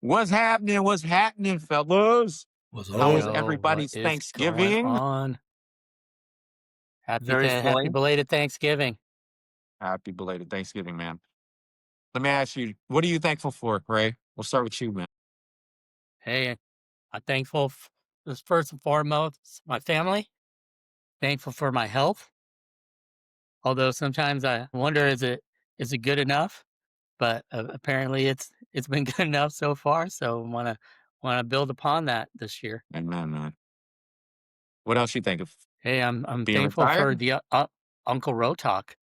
What's happening? What's happening, fellas? Was How was all Yo, what everybody's is going Thanksgiving? on? very Happy filling. belated Thanksgiving. Happy belated Thanksgiving, man. Let me ask you, what are you thankful for, Ray? We'll start with you, man. Hey, I'm thankful first and foremost, my family. Thankful for my health. Although sometimes I wonder, is it good enough? But apparently it's been good enough so far. So wanna build upon that this year. Amen, man. What else you think of Hey, I'm being thankful for retired? the Uncle Row Talk.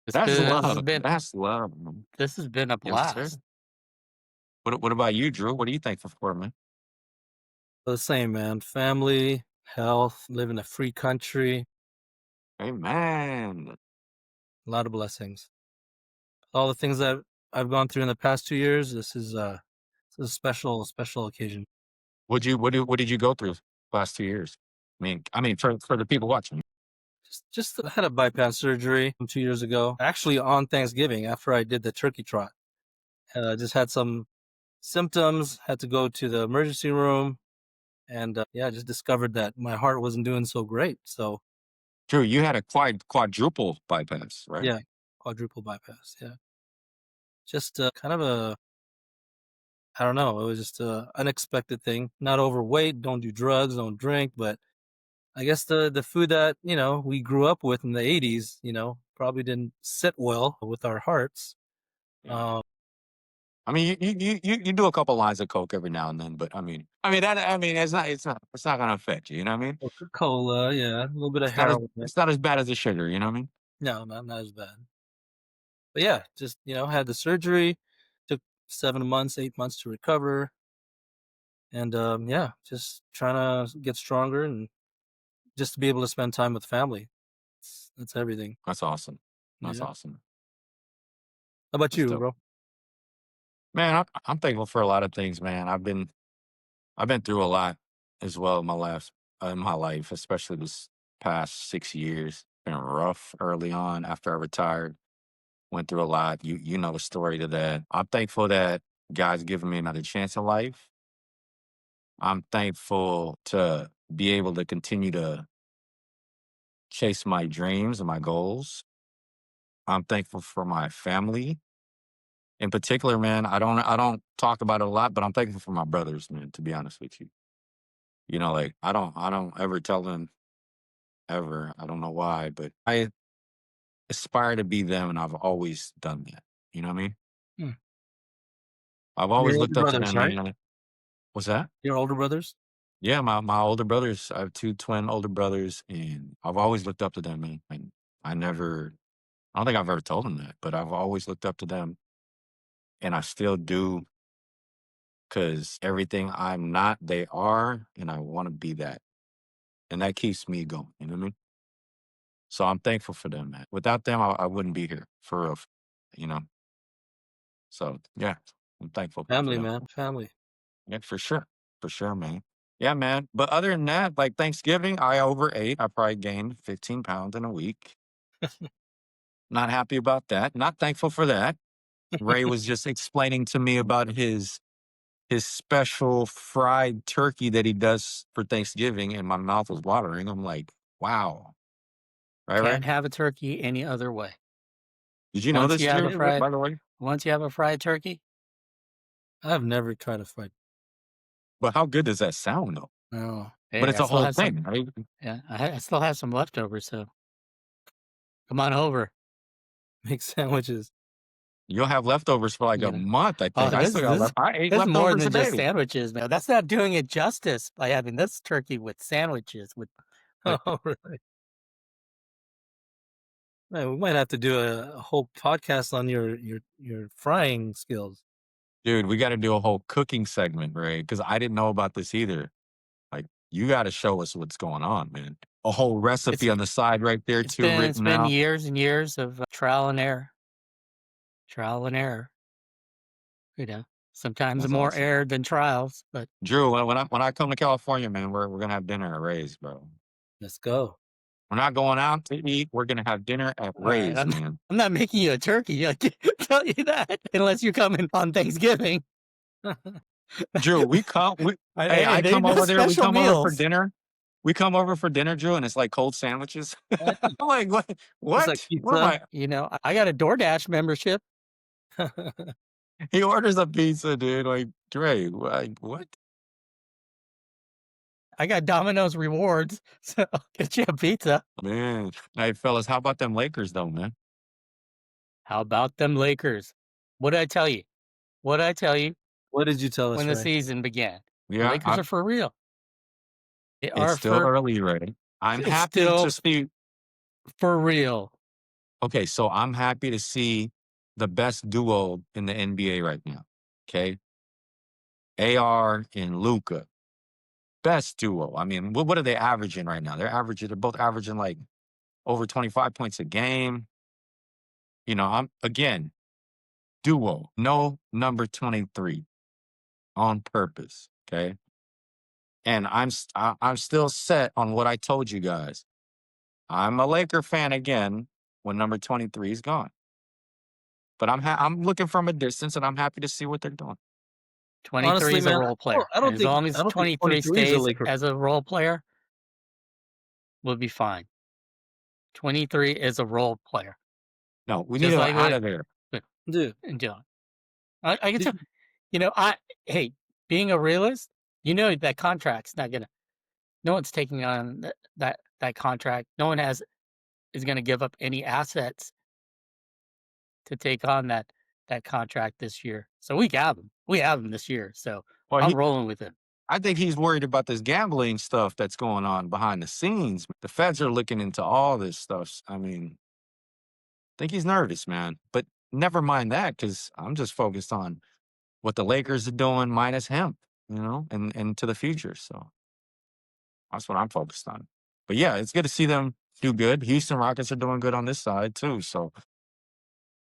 That's This has love. been That's love. Man. this has been a Yes, sir. blast. What about you, Drew? What are you thankful for, man? The same, man. Family, health, live in a free country, Amen. a lot of blessings. All the things that I've gone through in the past 2 years, this is a special occasion. What did you go through the last 2 years? I mean, for the people watching. Just had a bypass surgery 2 years ago. Actually, on Thanksgiving, after I did the turkey trot, just had some symptoms. Had to go to the emergency room, and yeah, just discovered that my heart wasn't doing so great. So Drew, you had a quadruple bypass, right? yeah, quadruple bypass. Yeah, just kind of I don't know. It was just a unexpected thing. Not overweight, don't do drugs, don't drink, but I guess the food that, we grew up with in the 80s, probably didn't sit well with our hearts. Yeah. Um, I mean, you do a couple lines of coke every now and then, but it's not gonna affect you. You know what I mean? Coca-Cola, yeah, a little bit of It's not as heroin. it's not as bad as the sugar. You know what I mean? No, not as bad. But yeah, just, had the surgery, took 7 months, 8 months to recover. And yeah, just trying to get stronger and just to be able to spend time with family. That's everything. That's awesome. That's Yeah. awesome. How about That's you, dope, bro? man. I'm thankful for a lot of things, man. I've been through a lot as well in my life, especially this past 6 years. Been rough early on after I retired. Went through a lot. You know the story to that. I'm thankful that God's given me another chance in life. I'm thankful to be able to continue to chase my dreams and my goals. I'm thankful for my family. In particular, man, I don't talk about it a lot, but I'm thankful for my brothers, man, to be honest with you. Like I don't ever tell them ever. I don't know why, but I aspire to be them and I've always done that. You know what I mean? Hmm. I've Your always older looked up to brothers, them, right? man. What's that? Your older brothers? Yeah, my older brothers. I have two twin older brothers, and I've always looked up to them, man. And I don't think I've ever told them that, but I've always looked up to them, and I still do, because everything I'm not, they are, and I want to be that, and that keeps me going. You know what I mean? So I'm thankful for them, man. Without them, I wouldn't be here for real. You know. So yeah, I'm thankful for Family, them. man. Family. Yeah, for sure, man. Yeah, man. But other than that, like Thanksgiving, I overate. I probably gained 15 pounds in a week. Not happy about that. Not thankful for that. Ray was just explaining to me about his special fried turkey that he does for Thanksgiving, and my mouth was watering. I'm like, wow. Right, Ray? Can't have a turkey any other way. Did you know Once this, you have a Drew, fried by the way? once you have a fried turkey, I've never tried to fight. But how good does that sound, though? oh, But hey, it's I a still whole have some. thing, right? Yeah, I still have some leftovers. So come on over. Make sandwiches. You'll have leftovers for like You a know. month, I Oh, think. I still got I ate this is more leftovers than just today. sandwiches, man. That's not doing it justice by having this turkey with sandwiches with Oh, right. Man, we might have to do a whole podcast on your frying skills. Dude, we got to do a whole cooking segment, Ray, because I didn't know about this either. Like, you got to show us what's going on, man. A whole it's recipe on the side right there, too, it's written been out. years and years of trial and error. Trial and error. You know, sometimes That's more awesome. error than trials, but Drew, when I come to California, man, we're gonna have dinner at Ray's, bro. Let's go. We're not going out to eat. We're gonna have dinner at all right. Ray's, man. I'm not making you a turkey. I can tell you that unless you're coming on Thanksgiving. Drew, we come. Hey, Hey, I they come do over there. We special come over for meals. dinner. We come over for dinner, Drew, and it's like cold sandwiches. Yeah, I'm like, what? it's like What? What am pizza. I? I got a DoorDash membership. He orders a pizza, dude. Like, Dre, like, what? I got Domino's rewards, so I'll get you a pizza. Man, hey, fellas, how about them Lakers, though, man? How about them Lakers? What did I tell you? What did I tell you What did you tell us, when the Ray? season began? The Yeah, Lakers are for real. They it's are still for early, right? I'm it's happy still to see. for real. Okay, so I'm happy to see the best duo in the NBA right now. Okay, AR and Luca, best duo. I mean, what are they averaging right now? They're both averaging like over 25 points a game. I'm again duo, no number 23 on purpose. Okay, and I'm still set on what I told you guys. I'm a Laker fan again when number 23 is gone. But I'm looking from a distance, and I'm happy to see what they're doing. 23 Honestly, is a man, role player. I And don't as think long I as don't think 23 23 is a stays Laker. as a role player, we'll be fine. 23 is a role player. No, we need Just him like out what of there. Dude, and Dylan. I can did tell hey, being a realist, that contract's not gonna no one's taking on that contract. No one is gonna give up any assets to take on that contract this year. So we have him. We have him this year. So Well, I'm rolling with him. I think he's worried about this gambling stuff that's going on behind the scenes. The feds are looking into all this stuff. I mean, I think he's nervous, man. But never mind that, because I'm just focused on what the Lakers are doing minus him, and to the future. So that's what I'm focused on. But yeah, it's good to see them do good. Houston Rockets are doing good on this side too. So,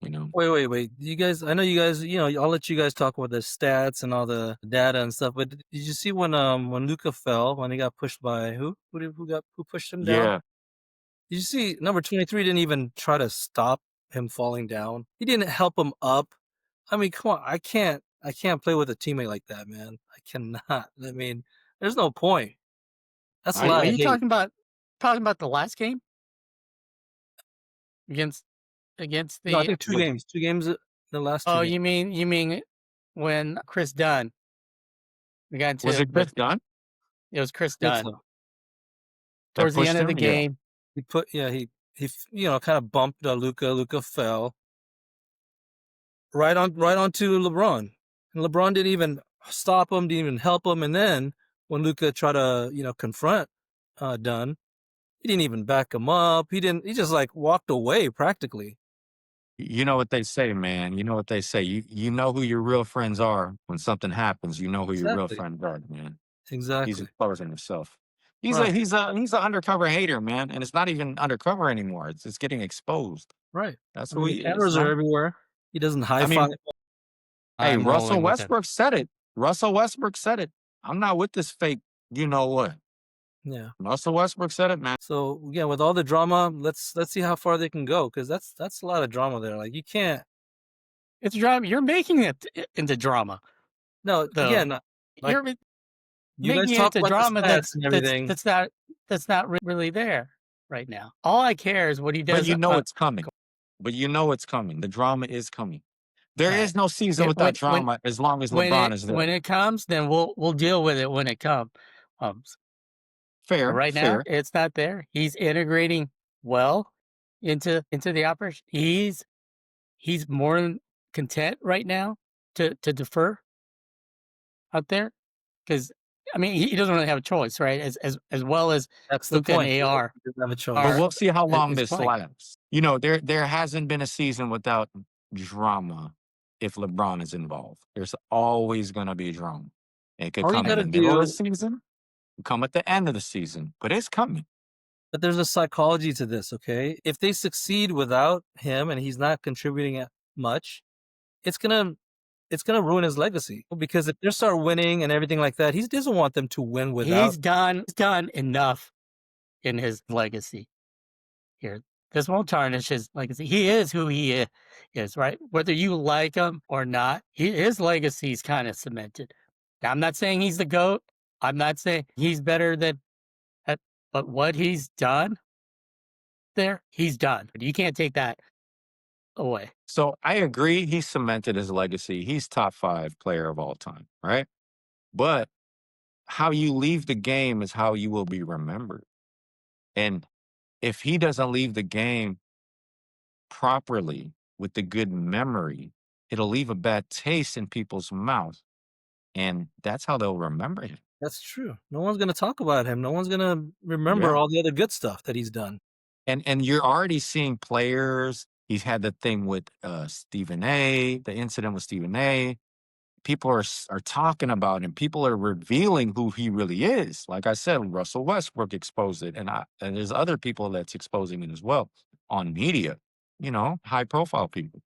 you know. wait. You guys, I know you guys. I'll let you guys talk about the stats and all the data and stuff. But did you see when Luca fell when he got pushed by who? Who pushed him down? Yeah. Did you see number 23 didn't even try to stop him falling down? He didn't help him up. I mean, come on, I can't play with a teammate like that, man. I cannot. I mean, there's no point. That's a I, Are lot of you hate. talking about the last game against against No, I the think two games. Two games. The last two Oh, games. you mean when Chris Dunn we got was into it Chris Dunn it was Chris I think Dunn so. that towards the pushed end of the him? Yeah. game. He kind of bumped Luca. Luca fell right onto LeBron, and LeBron didn't even stop him, didn't even help him. And then when Luca tried to confront Dunn, he didn't even back him up. He didn't. He just like walked away practically. You know what they say, man. You know what they say. You know who your real friends are when something happens. You know who your real Exactly. friends are, man. He's Exactly. exposing himself. He's a Right. he's a he's an undercover hater, man. And it's not even undercover anymore. It's getting exposed. Right. That's I who mean, the he is, cameras are man. everywhere. He doesn't high I five. mean, hey, I'm rolling with him. Russell Westbrook said it. I'm not with this fake, you know what. Yeah. Russell Westbrook said it, man. So again, with all the drama, let's see how far they can go, because that's a lot of drama there. Like you can't. It's drama. You're making it into drama, No, though. again, like You're you guys making it talk into about the drama stats and everything. that's not really there right now. All I care is what he But does you know on it's coming. But you know it's coming. The drama is coming. There right. is no season without When drama as long as when LeBron it is there. when it comes, then we'll deal with it when it comes. But Fair, right now, fair. it's not there. He's integrating well into the operation. He's more than content right now to defer out there because I mean he doesn't really have a choice, right? As well as That's the Luca and point. AR He doesn't have a But choice. are we'll see how long is this playing. lasts. There hasn't been a season without drama if LeBron is involved. There's always going to be drama. It could All you come in gotta the middle of the do, season, come at the end of the season, but it's coming. but there's a psychology to this, okay? If they succeed without him and he's not contributing much, it's gonna ruin his legacy. Because if they start winning and everything like that, he doesn't want them to win without. He's done enough in his legacy here. This won't tarnish his legacy. He is who he is, right? Whether you like him or not, his legacy is kind of cemented. Now, I'm not saying he's the GOAT. I'm not saying he's better than, uh, but what he's done there, he's done. You can't take that away. So I agree. He cemented his legacy. He's top 5 player of all time, right? But how you leave the game is how you will be remembered. And if he doesn't leave the game properly with the good memory, it'll leave a bad taste in people's mouth. And that's how they'll remember him. That's true. No one's gonna talk about him. No one's gonna remember Yeah. all the other good stuff that he's done. And you're already seeing players. He's had the thing with Stephen A, the incident with Stephen A. People are talking about him. People are revealing who he really is. Like I said, Russell Westbrook exposed it, and there's other people that's exposing it as well on media. High profile people.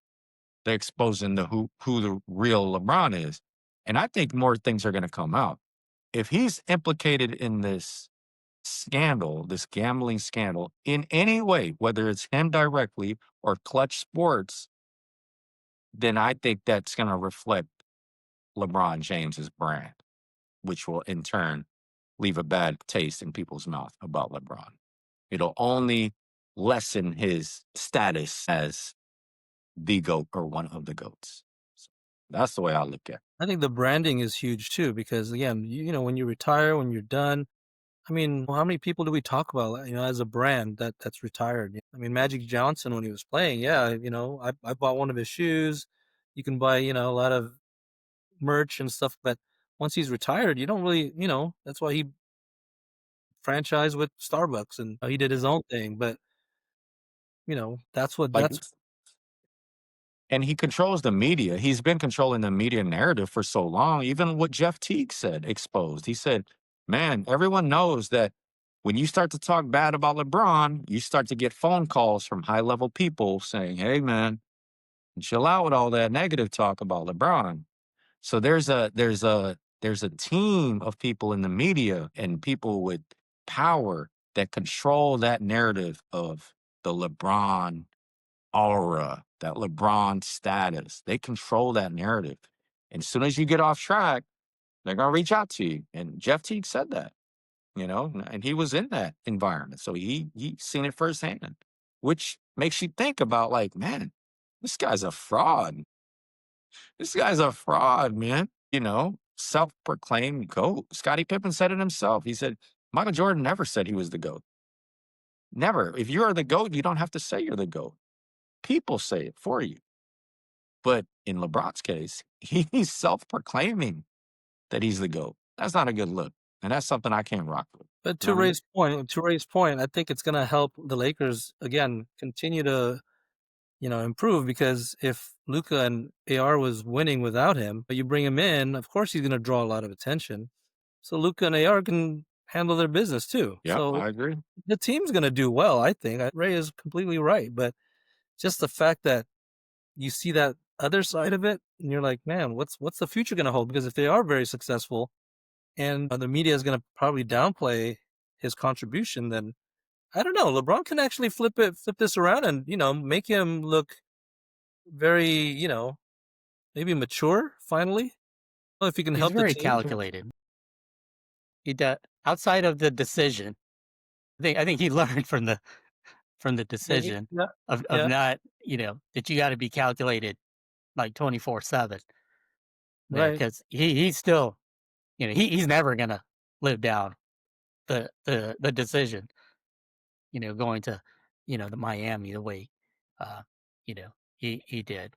They're exposing who the real LeBron is, and I think more things are going to come out if he's implicated in this scandal, this gambling scandal, in any way, whether it's him directly or Clutch Sports. Then I think that's going to reflect LeBron James's brand, which will in turn leave a bad taste in people's mouth about LeBron. It'll only lessen his status as the GOAT or one of the GOATs. So that's the way I look at it. I think the branding is huge too, because again, when you retire, when you're done, I mean, how many people do we talk about, as a brand that's retired? I mean, Magic Johnson when he was playing, yeah, I bought one of his shoes. You can buy, a lot of merch and stuff, but once he's retired, you don't really, that's why he franchised with Starbucks and he did his own thing. But that's what Like, that's and he controls the media. He's been controlling the media narrative for so long. Even what Jeff Teague said, exposed. He said, man, everyone knows that when you start to talk bad about LeBron, you start to get phone calls from high level people saying, hey, man, chill out with all that negative talk about LeBron. So there's a team of people in the media and people with power that control that narrative of the LeBron aura, that LeBron status. They control that narrative. And as soon as you get off track, they're gonna reach out to you. And Jeff Teague said that, and he was in that environment. So he seen it firsthand, which makes you think about like, man, this guy's a fraud. This guy's a fraud, man. Self-proclaimed GOAT. Scottie Pippen said it himself. He said, Michael Jordan never said he was the GOAT. Never. If you're the GOAT, you don't have to say you're the GOAT. People say it for you. But in LeBron's case, he's self-proclaiming that he's the GOAT. That's not a good look. And that's something I can't rock with. But You know what I mean? To Ray's point, I think it's going to help the Lakers again continue to improve, because if Luka and AR was winning without him, but you bring him in, of course he's going to draw a lot of attention. So Luka and AR can handle their business too. Yeah, So I agree. the team's going to do well, I think. Ray is completely right, but just the fact that you see that other side of it, and you're like, man, what's the future going to hold? Because if they are very successful, and the media is going to probably downplay his contribution, then I don't know. LeBron can actually flip this around and make him look very maybe mature finally. Well, if he can He's help the very team. calculated. He does outside of the decision. I think he learned from the decision Yeah, of yeah, not, that you got to be calculated like 24/7. right. Because he's still, he's never gonna live down the decision. Going to, the Miami the way, uh, he did.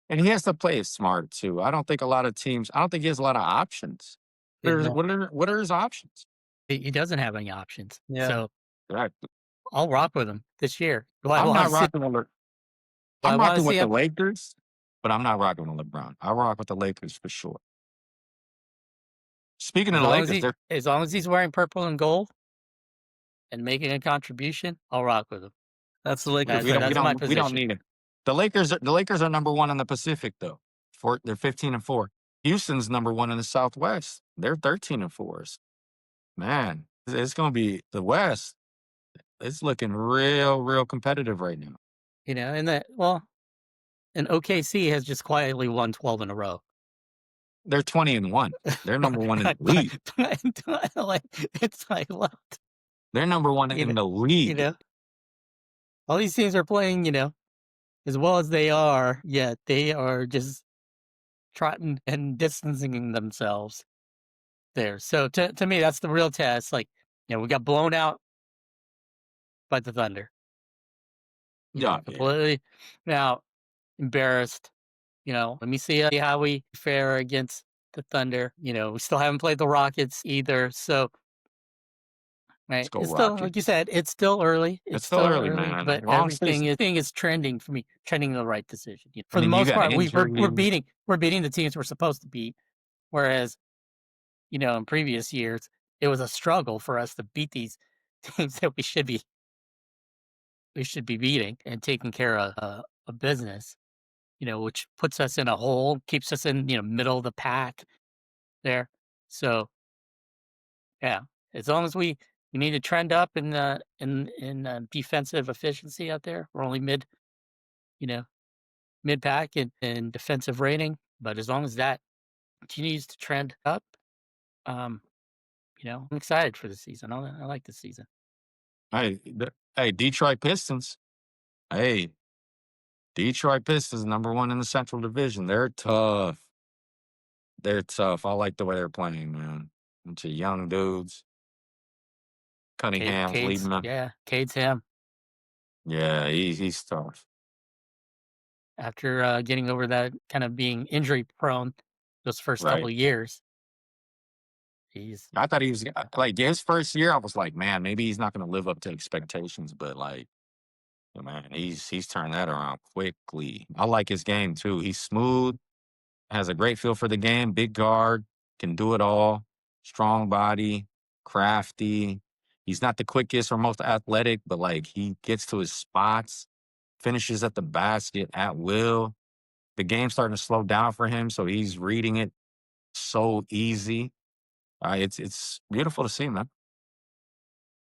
And he has to play it smart too. I don't think a lot of teams, I don't think he has a lot of options. No, What are his options? He doesn't have any options. yeah, So Right. I'll rock with him this year. Do I I'm want not to see? rocking with Do I I'm want to rocking see with the him? Lakers, but I'm not rocking with LeBron. I rock with the Lakers for sure. Speaking As of the long as Lakers, they're as long as he's wearing purple and gold and making a contribution, I'll rock with him. that's the Laker That's we don't we that's my don't we don't position. need it. The Lakers are number one in the Pacific though. They're 15-4. Houston's number one in the Southwest. They're 13-4. Man, it's gonna be the West. it's looking real, real competitive right now. And OKC has just quietly won 12 in a row. They're 20-1. They're number one in the But- league. like, it's like, what? They're number one You know, in the you league. know, all these teams are playing, as well as they are, yet they are just trotting and distancing themselves there. So to me, that's the real test. Like, we got blown out by the Thunder. Yeah, yeah. Completely now embarrassed. Let me see how we fare against the Thunder. We still haven't played the Rockets either. So, Let's right, go it's still, like you Rockets. said, it's still early. It's It's still still early, early, man. but Long season. everything is trending for me, trending in the right decision. I For the mean, you most got part, we're injuries. beating the teams we're supposed to beat. Whereas, in previous years, it was a struggle for us to beat these teams that we should be beating and taking care of a business. Which puts us in a hole, keeps us in middle of the pack there. So yeah, as long as we need to trend up in defensive efficiency out there. We're only you know mid pack in defensive rating, but as long as that continues to trend up, um, I'm excited for the season. I like the season. Hey, Detroit Pistons. Hey, Detroit Pistons, number one in the Central Division. They're tough. They're tough. I like the way they're playing, man. Bunch of young dudes. Cunningham's leading them. Cade's him Yeah, he's tough. after getting over that kind of being injury prone those first couple Right. of years. He's I thought he was like his first year. I was like, man, maybe he's not going to live up to expectations. But like, man, he's turned that around quickly. I like his game too. He's smooth, has a great feel for the game. Big guard, can do it all. Strong body, crafty. He's not the quickest or most athletic, but like he gets to his spots, finishes at the basket at will. The game's starting to slow down for him, so he's reading it so easy. It's beautiful to see, man.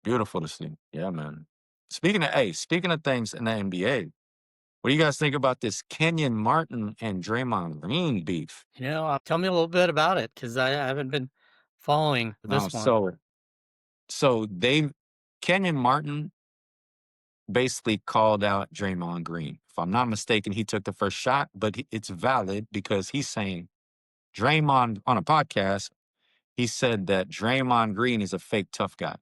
Beautiful to see. Yeah, man. Speaking of things in the NBA, what do you guys think about this Kenyon Martin and Draymond Green beef? tell me a little bit about it because I haven't been following Oh, this one. so they Kenyon Martin basically called out Draymond Green. If I'm not mistaken, he took the first shot, but it's valid because he's saying Draymond on a podcast. He said that Draymond Green is a fake tough guy,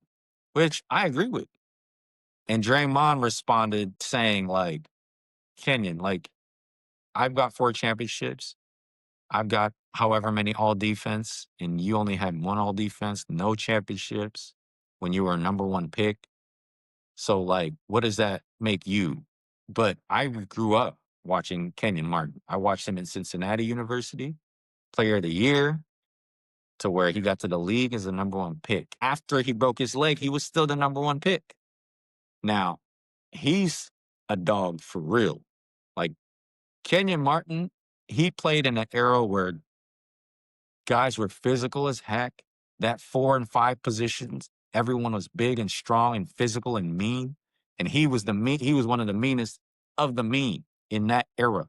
which I agree with. And Draymond responded saying, like, Kenyon, like, I've got 4 championships. I've got however many all defense, and you only had one all defense, no championships when you were a number one pick. So, like, what does that make you? But I grew up watching Kenyon Martin. I watched him in Cincinnati University, player of the year, to where he got to the league as the number one pick. After he broke his leg, he was still the number one pick. Now, he's a dog for real. Like Kenyon Martin, he played in an era where guys were physical as heck. That 4 and 5 positions, everyone was big and strong and physical and mean. And he was he was one of the meanest of the mean in that era.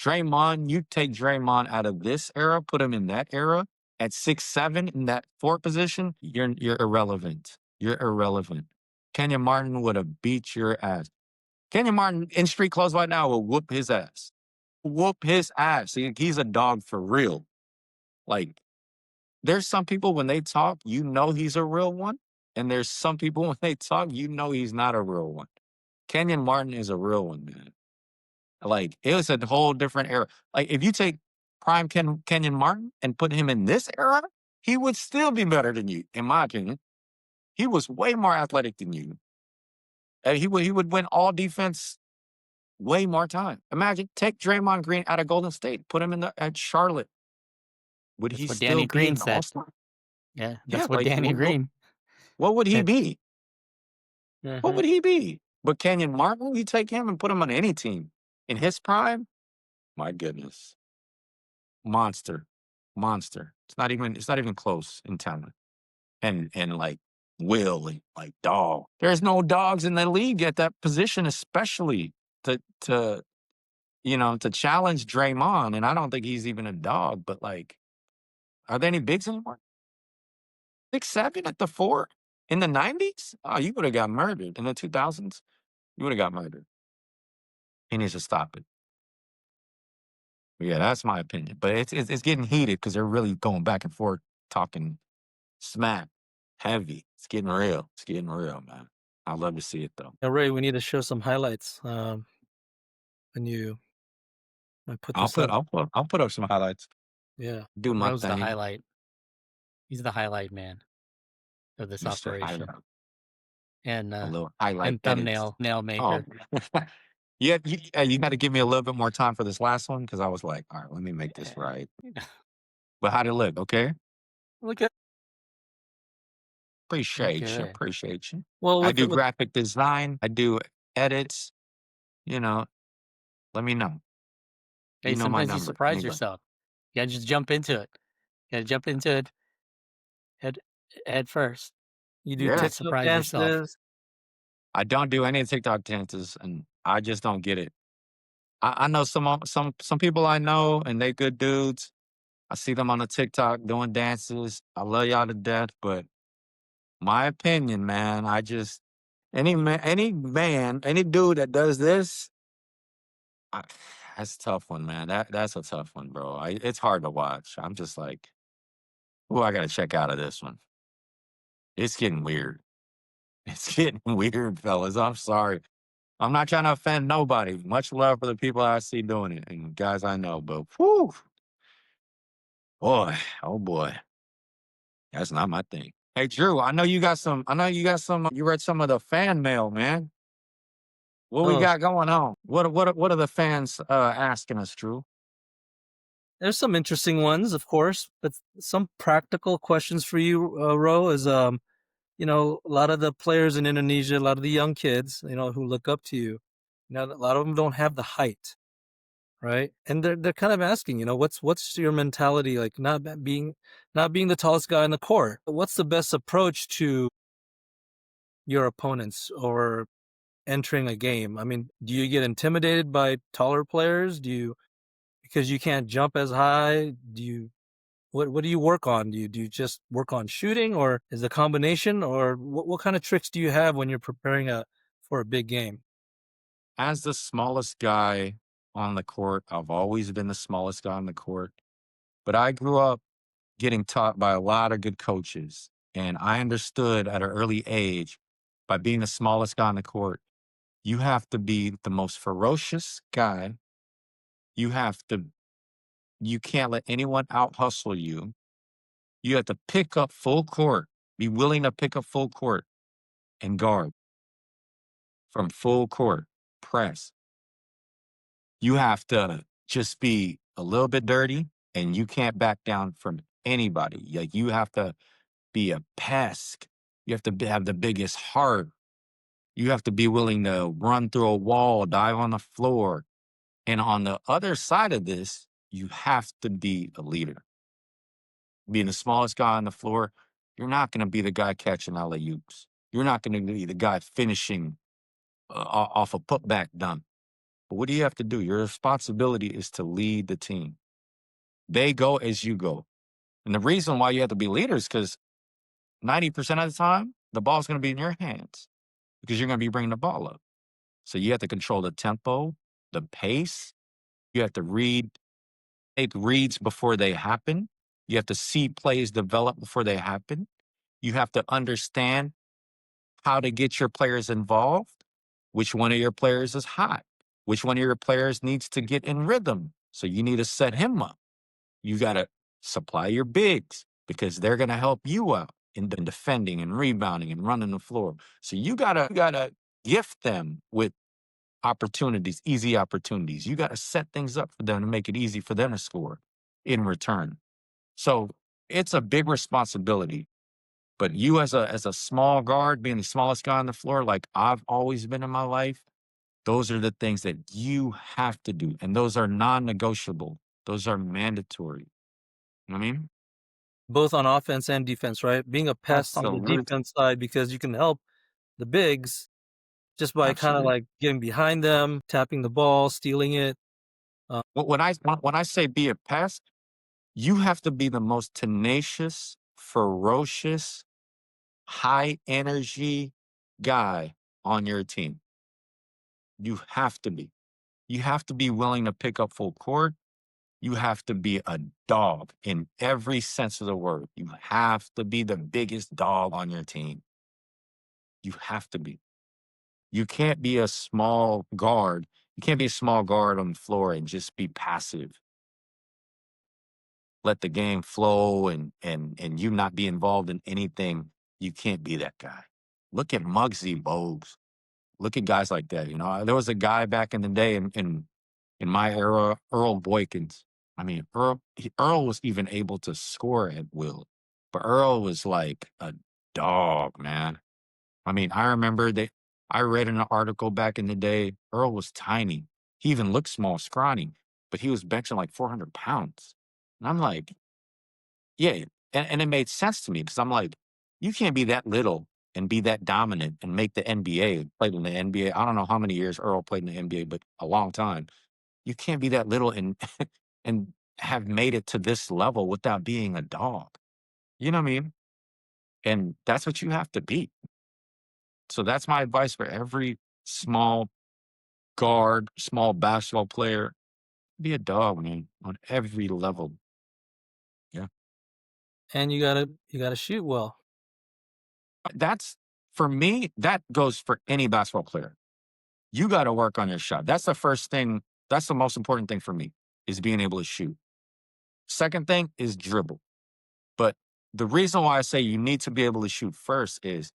Draymond, you take Draymond out of this era, put him in that era at 6'7" in that 4 position, you're irrelevant. You're irrelevant. Kenyon Martin would have beat your ass. Kenyon Martin in street clothes right now will whoop his ass. Whoop his ass. He's a dog for real. Like, there's some people when they talk, you know he's a real one. And there's some people when they talk, you know he's not a real one. Kenyon Martin is a real one, man. Like, it was a whole different era. Like, if you take prime Kenyon Martin and put him in this era, he would still be better than you, in my opinion. He was way more athletic than you. And he would win all defense way more time. Imagine, take Draymond Green out of Golden State, put him at Charlotte. Would That's he what still Danny be Green an said. all-star? Yeah, Yeah, that's what like Danny Green what would he said. be? What Mhm. would he be? But Kenyon Martin, you take him and put him on any team in his prime, my goodness. Monster. Monster. It's not even close in talent. And like Will, like dog. There's no dogs in the league at that position, especially to to challenge Draymond. And I don't think he's even a dog, but like, are there any bigs anymore? 6'7" at the 4 in the 90s? Oh, you would have got murdered in the 2000s. You would have got murdered. He needs to stop it. But yeah, that's my opinion. But it's getting heated because they're really going back and forth, talking smack, heavy. It's getting real. It's getting real, man. I love to see it though. Now, Ray, we need to show some highlights when you put I'll this put up. I'll put up some highlights. Yeah. Do my Ro's the thing, highlight. He's the highlight man of this Mr. operation, Highlight. and A little highlight edits. thumbnail nail Oh, maker. yeah. You got to give me a little bit more time for this last one because I was like, all right, let me make this right. But how'd it look? Okay. Look at Appreciate you. good. Appreciate you. Well, I with do with graphic design. I do edits. You know, let me know. Hey, You know my sometimes you number. surprise Anybody. yourself. You gotta just jump into it. You gotta jump into it head head first. you do Yeah. TikTok Surprise yourself. dances. I don't do any TikTok dances, and I just don't get it. I know some people I know, and they good dudes. I see them on the TikTok doing dances. I love y'all to death, but my opinion, man, I just any dude that does this, I, that's a tough one, man. That's a tough one, bro. It's hard to watch. I'm just like, oh, I gotta check out of this one. It's getting weird. It's getting weird, fellas. I'm sorry. I'm not trying to offend nobody. Much love for the people I see doing it and guys I know, but whew, boy, oh boy, that's not my thing. Hey, Drew, I know you got some. I know you got some. You read some of the fan mail, man. What we Oh, got going on? What are the fans asking us, Drew? there's some interesting ones, of course, but some practical questions for you, Ro, is a lot of the players in Indonesia, a lot of the young kids, who look up to you, a lot of them don't have the height, right? And they're kind of asking, what's your mentality like not being the tallest guy on the court? What's the best approach to your opponents or entering a game? I mean, do you get intimidated by taller players? Because you can't jump as high? What do you work on? Do you just work on shooting, or is it a combination, or what kind of tricks do you have when you're preparing for a big game? As the smallest guy on the court, I've always been the smallest guy on the court, but I grew up getting taught by a lot of good coaches, and I understood at an early age by being the smallest guy on the court, you have to be the most ferocious guy. You have to you can't let anyone out hustle you. You have to pick up full court, be willing to pick up full court and guard from full court, press. You have to just be a little bit dirty and you can't back down from anybody. Like you have to be a pest. You have to have the biggest heart. You have to be willing to run through a wall, dive on the floor. And on the other side of this, you have to be a leader. Being the smallest guy on the floor, you're not going to be the guy catching alley oops. You're not going to be the guy finishing off a putback dunk. But what do you have to do? Your responsibility is to lead the team. They go as you go. And the reason why you have to be leaders is because 90% of the time, the ball's going to be in your hands because you're going to be bringing the ball up. So you have to control the tempo, the pace. You have to take reads before they happen. You have to see plays develop before they happen. You have to understand how to get your players involved, which one of your players is hot, which one of your players needs to get in rhythm. So you need to set him up. You got to supply your bigs because they're going to help you out in defending and rebounding and running the floor. So you gotta gift them with opportunities, easy opportunities. You got to set things up for them to make it easy for them to score in return. So it's a big responsibility. But you as a small guard, being the smallest guy on the floor, like I've always been in my life, those are the things that you have to do. And those are non-negotiable. Those are mandatory. You know what I mean? both on offense and defense, right? Being a pest on the Absolutely. defense side because you can help the bigs just by kinda, Absolutely. like, getting behind them, tapping the ball, stealing it. When I say be a pest, you have to be the most tenacious, ferocious, high energy guy on your team. You have to be. You have to be willing to pick up full court. You have to be a dog in every sense of the word. You have to be the biggest dog on your team. You have to be. You can't be a small guard. You can't be a small guard on the floor and just be passive. Let the game flow and you not be involved in anything. You can't be that guy. Look at Muggsy Bogues. Look at guys like that. There was a guy back in the day in my era, Earl Boykins. I mean, Earl was even able to score at will, but Earl was like a dog, man. I mean, I remember that I read in an article back in the day, Earl was tiny. He even looked small, scrawny, but he was benching like 400 pounds. And I'm like, yeah. And it made sense to me because I'm like, you can't be that little and be that dominant and make the NBA, played in the NBA. I don't know how many years Earl played in the NBA, but a long time. You can't be that little and and have made it to this level without being a dog. You know what I mean? And that's what you have to be. So that's my advice for every small guard, small basketball player. Be a dog, man, on every level. Yeah. And you gotta shoot well. That's for me, that goes for any basketball player. You got to work on your shot. That's the first thing. That's the most important thing for me is being able to shoot. Second thing is dribble. But the reason why I say you need to be able to shoot first is,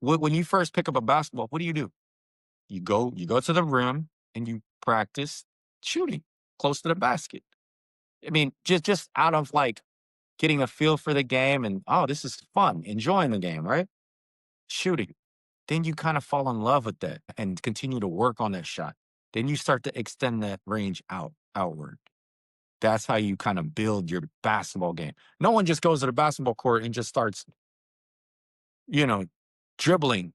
when you first pick up a basketball, what do? You go to the rim and you practice shooting close to the basket. I mean, just out of like getting a feel for the game and oh, this is fun, enjoying the game, right? Shooting. Then you kind of fall in love with that and continue to work on that shot. Then you start to extend that range outward. That's how you kind of build your basketball game. No one just goes to the basketball court and just starts, you know, dribbling.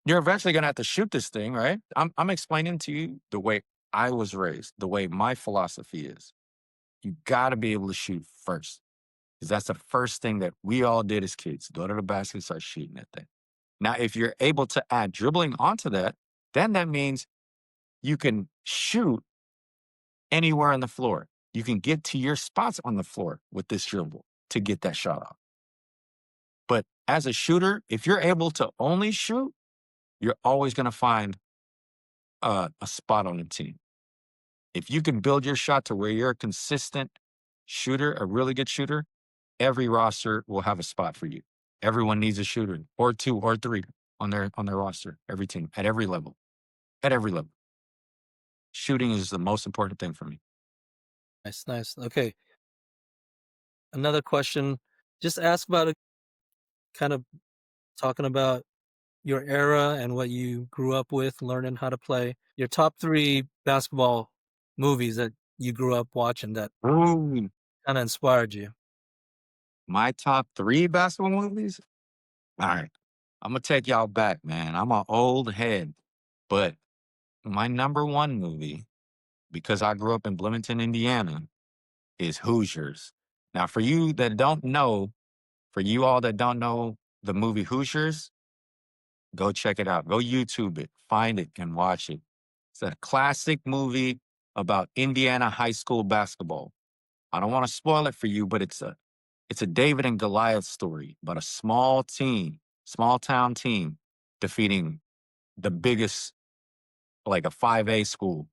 You're eventually gonna have to shoot this thing, right? I'm explaining to you the way I was raised, the way my philosophy is. You gotta be able to shoot first. Because that's the first thing that we all did as kids. Go to the basket and start shooting that thing. Now, if you're able to add dribbling onto that, then that means you can shoot anywhere on the floor. You can get to your spots on the floor with this dribble to get that shot off. But as a shooter, if you're able to only shoot, you're always going to find a spot on the team. If you can build your shot to where you're a consistent shooter, a really good shooter, every roster will have a spot for you. Everyone needs a shooter or two or three on their roster. Every team at every level. At every level. Shooting is the most important thing for me. Nice, nice. Okay, another question. Just ask about it, kind of talking about your era and what you grew up with, learning how to play. Your top 3 basketball movies that you grew up watching that Ooh, kinda inspired you. my top 3 basketball movies? All right. I'm gonna take y'all back, man. I'm an old head, but my number one movie, because I grew up in Bloomington, Indiana, is Hoosiers. Now, for you all that don't know the movie Hoosiers, go check it out. Go YouTube it, find it, and watch it. It's a classic movie about Indiana high school basketball. I don't want to spoil it for you, but it's a David and Goliath story about a small team, small town team defeating the biggest, like a 5A school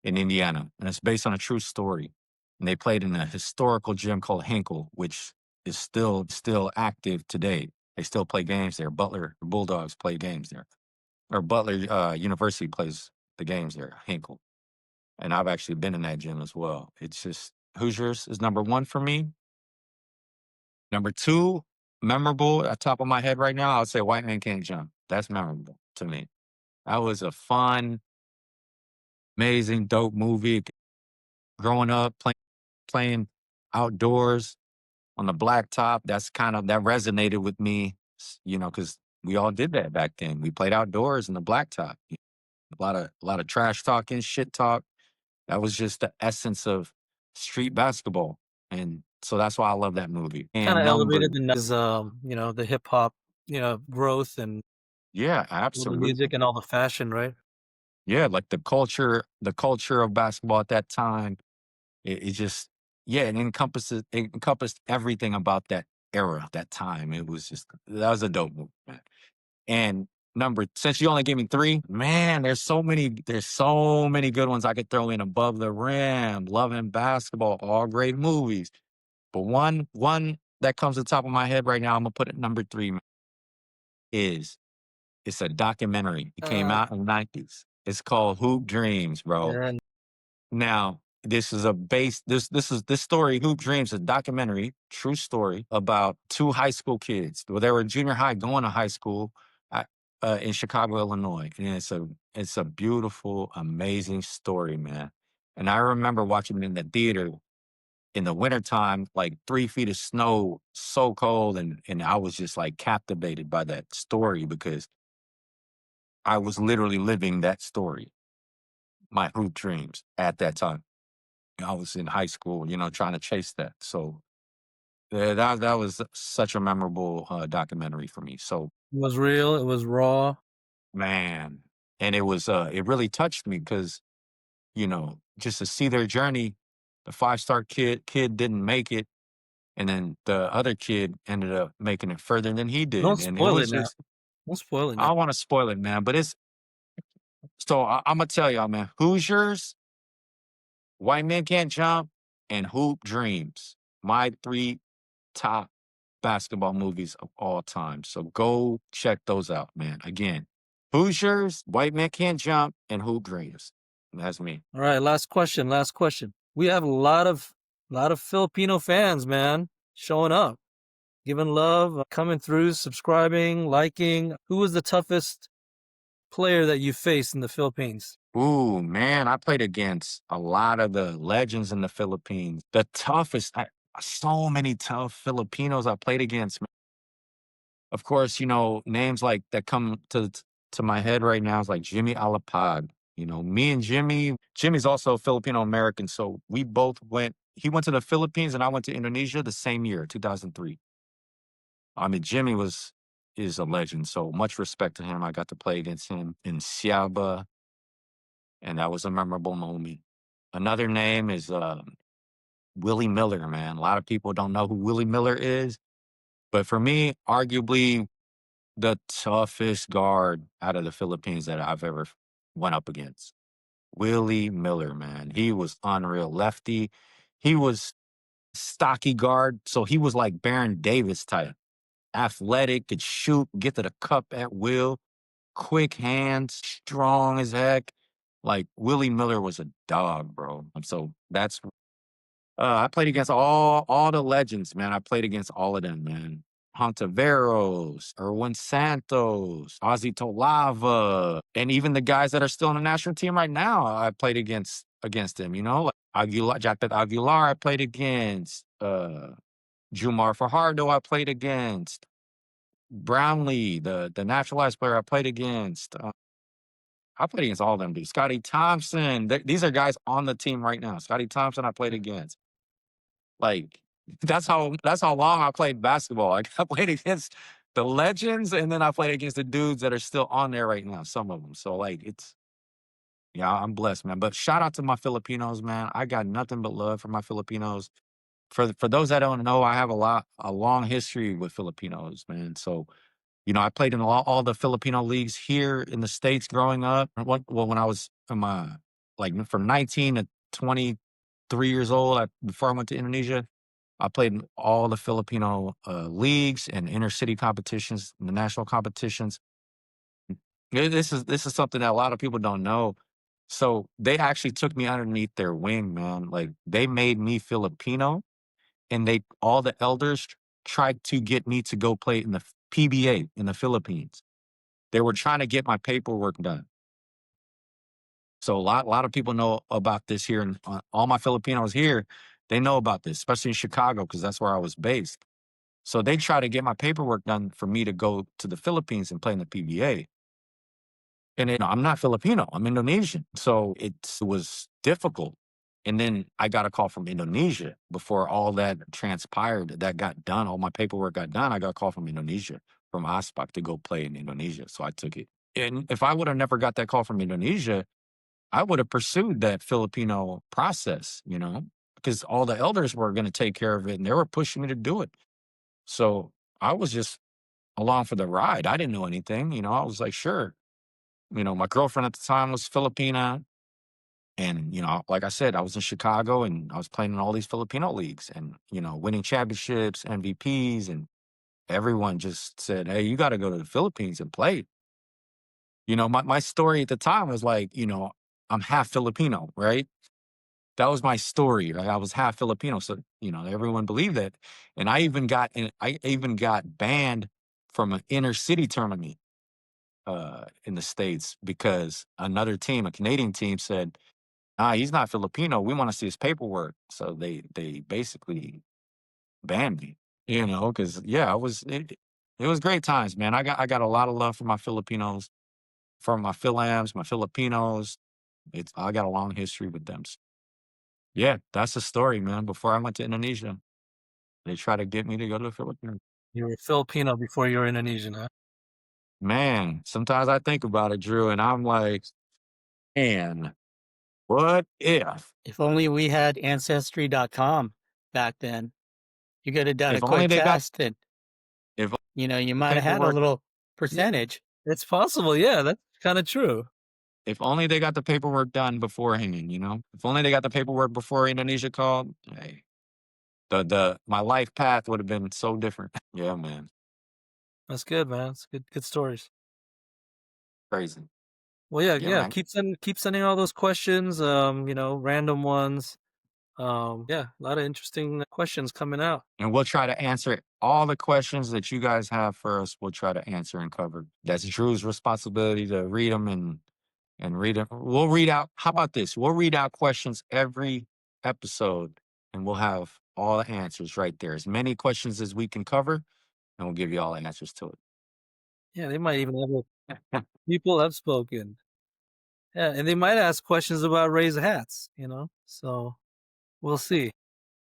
in Indiana. And it's based on a true story. And they played in a historical gym called Hinkle, which is still active today. They still play games there. Butler the Bulldogs play games there. Or Butler University plays the games there, Hinkle. And I've actually been in that gym as well. It's just Hoosiers is number one for me. Number two, memorable at top of my head right now, I would say White Man Can't Jump. That's memorable to me. That was a fun, amazing, dope movie. Growing up, playing outdoors, on the blacktop. That resonated with me, because we all did that back then. We played outdoors in the blacktop. A lot of trash talking, shit talk. That was just the essence of street basketball, and so that's why I love that movie. Kind And of number, elevated the hip hop, growth and yeah, all the music absolutely, and all the fashion, right? yeah, like the culture of basketball at that time. It just, yeah, it encompassed everything about that era, that time. It was just that was a dope movie, man. And since you only gave me three, man, there's so many good ones I could throw in. Above the Rim, Love and Basketball, all great movies. But one that comes to the top of my head right now, I'm gonna put it number three, man, is it's a documentary. It came Uh, out in the 90s. It's called Hoop Dreams, bro. yeah, Now, this story, Hoop Dreams, a documentary, true story about two high school kids. Well, they were in junior high going to high school uh, in Chicago, Illinois. And it's a beautiful, amazing story, man. And I remember watching it in the theater in the wintertime, like 3 feet of snow, so cold, and I was just like captivated by that story because I was literally living that story, my hoop dreams at that time. I was in high school, trying to chase that. So yeah, that was such a memorable documentary for me. So it was real, it was raw. man, and it really touched me because just to see their journey. The 5-star kid didn't make it, and then the other kid ended up making it further than he Don't did, and it spoil it was now. just Don't spoil it I now. don't want to spoil it, man. But I'm gonna tell y'all, man. Hoosiers, White Men Can't Jump, and Hoop Dreams. My three top basketball movies of all time. So go check those out, man. Again, Hoosiers, White Men Can't Jump, and Hoop Dreams. That's me. All right, last question, last question. We have a lot of Filipino fans, man, showing up, giving love, coming through, subscribing, liking. Who was the toughest player that you faced in the Philippines? Ooh, man, I played against a lot of the legends in the Philippines. The toughest, so many tough Filipinos I played against. Of course, names like that come to my head right now is like Jimmy Alapag. Me and Jimmy's also Filipino American, so we both went. He went to the Philippines and I went to Indonesia the same year, 2003. I mean, is a legend, so much respect to him. I got to play against him in Siaba, and that was a memorable moment. Another name is Willie Miller, man. A lot of people don't know who Willie Miller is, but for me, arguably the toughest guard out of the Philippines that I've ever went up against. Willie Miller, man. He was unreal. Lefty. He was stocky guard. So he was like Baron Davis type. Athletic, could shoot, get to the cup at will, quick hands, strong as heck. Like Willie Miller was a dog, bro. So I played against all the legends, man. I played against all of them, man. Hontaveros, Erwin Santos, Ozzy Tolava, and even the guys that are still on the national team right now. I played against them, like Japet Aguilar. I played against Jumar Fajardo. I played against Brownlee, the naturalized player. I played against. I played against all of them, dude. Scotty Thompson. These are guys on the team right now. Scotty Thompson. I played against. Like, that's how long I played basketball. Like, I played against the legends, and then I played against the dudes that are still on there right now, some of them. So, like, yeah, I'm blessed, man. But shout out to my Filipinos, man. I got nothing but love for my Filipinos. For those that don't know, I have a long history with Filipinos, man. So, I played in all the Filipino leagues here in the States growing up. When I was in from 19 to 23 years old, before I went to Indonesia, I played in all the Filipino leagues and inner city competitions, the national competitions. This is something that a lot of people don't know. So they actually took me underneath their wing, man. Like they made me Filipino, and all the elders tried to get me to go play in the PBA in the Philippines. They were trying to get my paperwork done. So a lot of people know about this here, and all my Filipinos here, They know about this, especially in Chicago, because that's where I was based. So they try to get my paperwork done for me to go to the Philippines and play in the PBA. And I'm not Filipino, I'm Indonesian. So it was difficult. And then I got a call from Indonesia before all that transpired, that got done, all my paperwork got done. I got a call from Indonesia, from ASPAC, to go play in Indonesia. So I took it. And if I would have never got that call from Indonesia, I would have pursued that Filipino process, because all the elders were going to take care of it and they were pushing me to do it. So I was just along for the ride. I didn't know anything, I was like, sure. My girlfriend at the time was Filipina. And, like I said, I was in Chicago and I was playing in all these Filipino leagues and, winning championships, MVPs, and everyone just said, hey, you got to go to the Philippines and play. My story at the time was like, I'm half Filipino, right? That was my story. Right? I was half Filipino. So, everyone believed that. And I even got banned from an inner city tournament in the States because another team, a Canadian team, said, he's not Filipino. We want to see his paperwork. So they basically banned me, because it was great times, man. I got a lot of love for my Filipinos, from my Philams, my Filipinos. I got a long history with them. So, yeah, that's the story, man. Before I went to Indonesia, they tried to get me to go to the Philippines. You were Filipino before you were Indonesian, huh? Man, sometimes I think about it, Drew, and I'm like, man, what if? If only we had ancestry.com back then. You could have done a If only quick they got test and, if you might have had a paperwork. little percentage. It's possible. Yeah, that's kind of true. If only they got the paperwork done beforehand, If only they got the paperwork before Indonesia called, hey, my life path would have been so different. Yeah, man. That's good, man. It's good stories. Crazy. Well, yeah, Yeah, yeah. man. Keep sending all those questions. Random ones. Yeah, a lot of interesting questions coming out. And we'll try to answer all the questions that you guys have for us. We'll try to answer and cover. That's Drew's responsibility to read them and read them. We'll read out. How about this? We'll read out questions every episode and we'll have all the answers right there. As many questions as we can cover, and we'll give you all the answers to it. Yeah, they might even have people have spoken. Yeah, and they might ask questions about Ray's hats, So we'll see.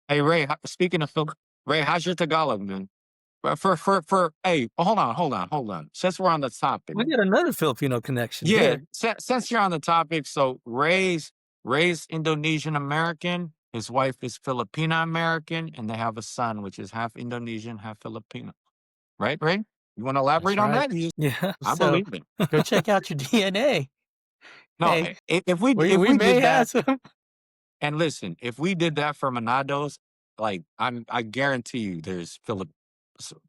Hey, Ray, speaking of Phil, Ray, how's your Tagalog, man? Hey, hold on. Since we're on the topic, We got another Filipino connection yeah, here. since you're on the topic, so Ray's Indonesian American, his wife is Filipina American, and they have a son which is half Indonesian, half Filipino. Right, Ray? You want to elaborate on right. that? Yeah. I So believe it. go check out your DNA. No, Hey, if we we may did that, have some. and listen, if we did that for Manados, like I guarantee you, there's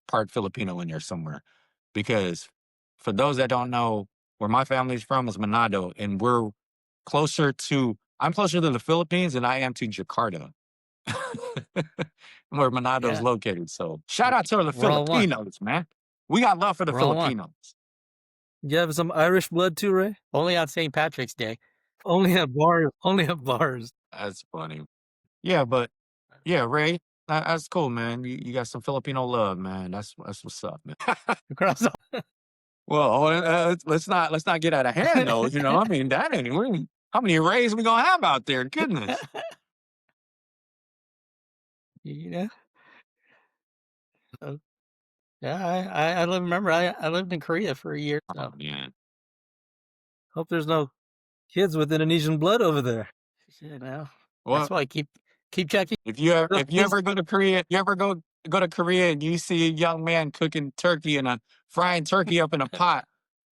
part Filipino in there somewhere, because for those that don't know, where my family's from is Manado, and I'm closer to the Philippines than I am to Jakarta, where Manado is Yeah, located. So shout out to the we're all one. Filipinos, man. We got love for the We're all one. Filipinos. You have some Irish blood too, Ray? Only on St. Patrick's Day. Only at bars. Only at bars. That's funny. Yeah, but yeah, Ray, that's cool, man. You got some Filipino love, man. That's what's up, man. Across all. Well, let's not get out of hand, though. I mean, that ain't. How many Rays we gonna have out there? Goodness. you know. So, yeah, I remember I lived in Korea for a year. Oh So man. Hope there's no kids with Indonesian blood over there. that's Well, why I keep checking. if you ever go to Korea, you ever go to Korea and you see a young man cooking turkey and frying turkey up in a pot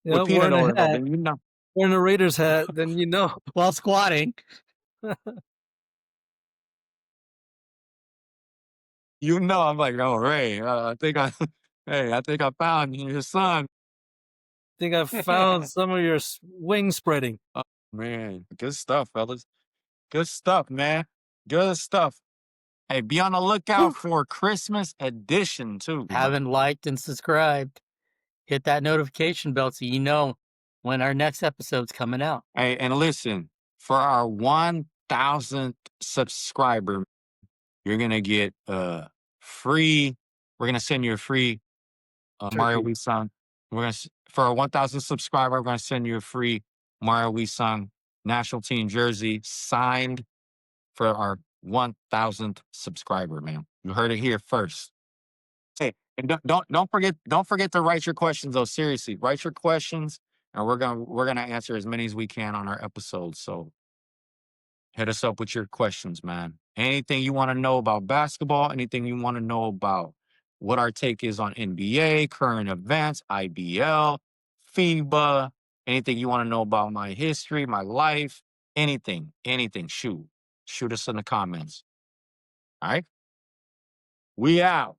Yeah, with peanut wearing a oil, hat, then you know. wearing a Raiders hat, then you know. While squatting. I'm like, oh Ray, I think I found your son. Think I've found some of your wing spreading. Oh man, good stuff, fellas. Good stuff, man. Good stuff. Hey, be on the lookout for Christmas edition too. Haven't liked and subscribed. Hit that notification bell so you know when our next episode's coming out. Hey, and listen, for our 1,000th subscriber, you're gonna get free. We're gonna send you a free Mario Turkey. We Sung. For a 1,000 subscriber, we're gonna send you a free Mario We Sung national team jersey signed for our 1,000th subscriber, man. You heard it here first. Hey, and don't forget to write your questions though. Seriously, write your questions, and we're gonna answer as many as we can on our episodes. So hit us up with your questions, man. Anything you want to know about basketball, anything you want to know about what our take is on NBA, current events, IBL, FIBA, anything you want to know about my history, my life, anything, shoot us in the comments. All right? We out.